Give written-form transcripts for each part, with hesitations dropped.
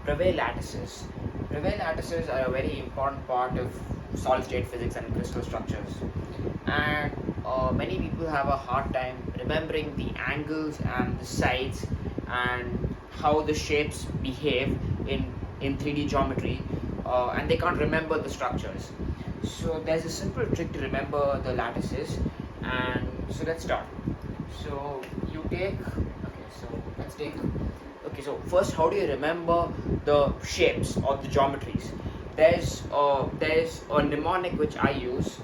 Bravais lattices. Bravais lattices are a very important part of solid state physics and crystal structures. And many people have a hard time remembering the angles and the sides and how the shapes behave in 3D geometry, and they can't remember the structures. So there's a simple trick to remember the lattices, and so let's start. So you take, okay, so let's take, okay, so first, how do you remember the shapes or the geometries? There's a mnemonic which I use.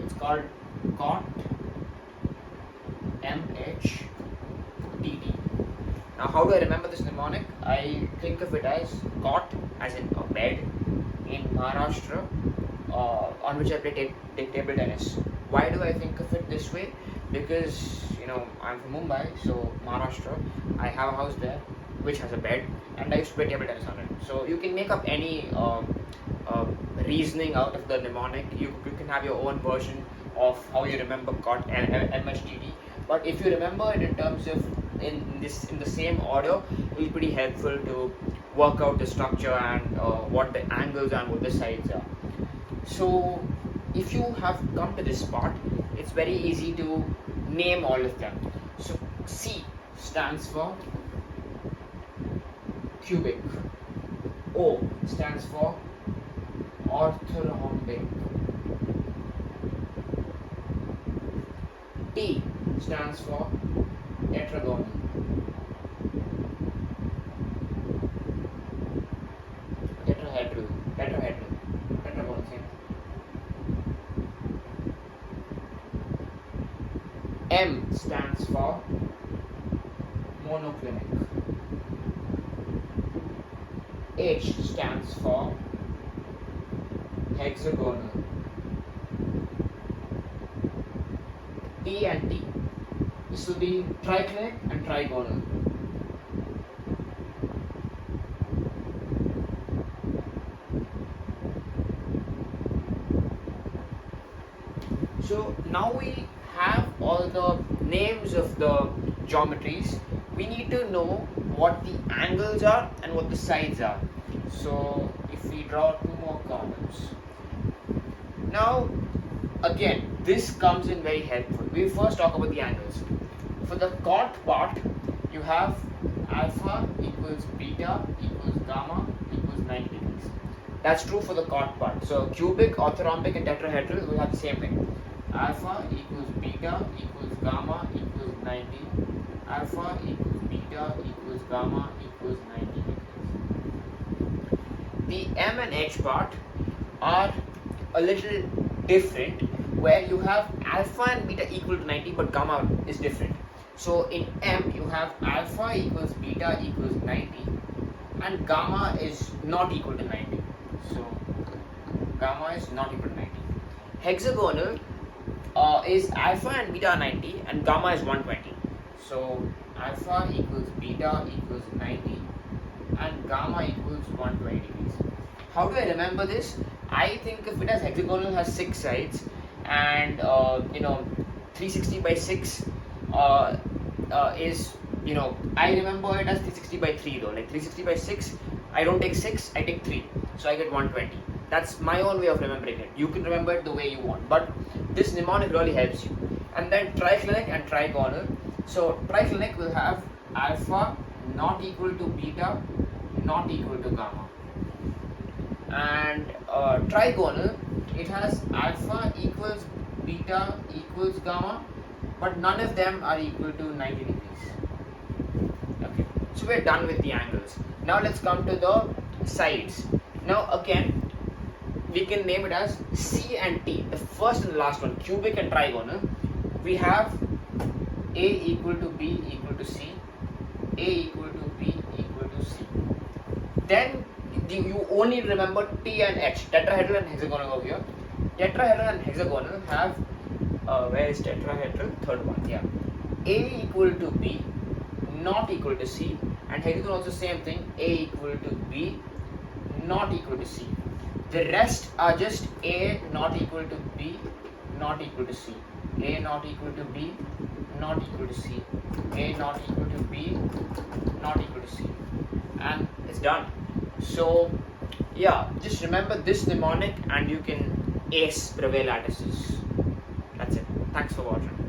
It's called cot MHTD. Now, how do I remember this mnemonic? I think of it as cot, as in a bed, in Maharashtra, on which I play table tennis. Why do I think of it this way? Because I'm from Mumbai, so Maharashtra. I have a house there which has a bed, and I used to play table tennis on it. So you can make up any reasoning out of the mnemonic. You can have your own version of how you remember cot and MHTD. But if you remember it in terms of in the same order, it's pretty helpful to work out the structure and what the angles and what the sides are. So if you have come to this spot, it's very easy to name all of them. So C stands for cubic, O stands for orthorhombic, T stands for tetragonal, tetrahedral, tetragonal, same. M stands for monoclinic, H stands for hexagonal, T and T. This will be triclinic and trigonal. So now we have all the names of the geometries. We need to know what the angles are and what the sides are. So if we draw two more columns. Now again, this comes in very helpful. We first talk about the angles. For the cot part, you have alpha equals beta equals gamma equals 90 degrees. That's true for the cot part. So cubic, orthorhombic and tetrahedral will have the same thing. Alpha equals beta equals gamma equals 90. Alpha equals beta equals gamma equals 90 degrees. The M and H part are a little different, where you have alpha and beta equal to 90 but gamma is different. So in M you have alpha equals beta equals 90 and gamma is not equal to 90. So gamma is not equal to 90. Hexagonal is alpha and beta are 90 and gamma is 120. So alpha equals beta equals 90 and gamma equals 120 degrees. How do I remember this? I think of it as hexagonal has 6 sides, and 360 by 6 is, I remember it as 360 by 3 though. Like 360 by 6, I don't take 6, I take 3, so I get 120. That's my own way of remembering it. You can remember it the way you want, but this mnemonic really helps you. And then triclinic and trigonal. So triclinic will have alpha not equal to beta not equal to gamma, and trigonal, it has alpha equals beta equals gamma, but none of them are equal to 90 degrees. Okay, so we're done with the angles. Now let's come to the sides. Now again, we can name it as C and T, the first and the last one, cubic and trigonal. We have A equal to B equal to C, A equal to B equal to C. Then you only remember T and H, tetrahedral and hexagonal over here. Tetrahedral and hexagonal have, where is tetrahedral? Third one, yeah. A equal to B, not equal to C, and hexagonal also same thing, A equal to B, not equal to C. The rest are just A not equal to B, not equal to C. A not equal to B, not equal to C. A not equal to B, not equal to C. And it's done. So yeah, just remember this mnemonic and you can ace Bravais Lattices. That's it. Thanks for watching.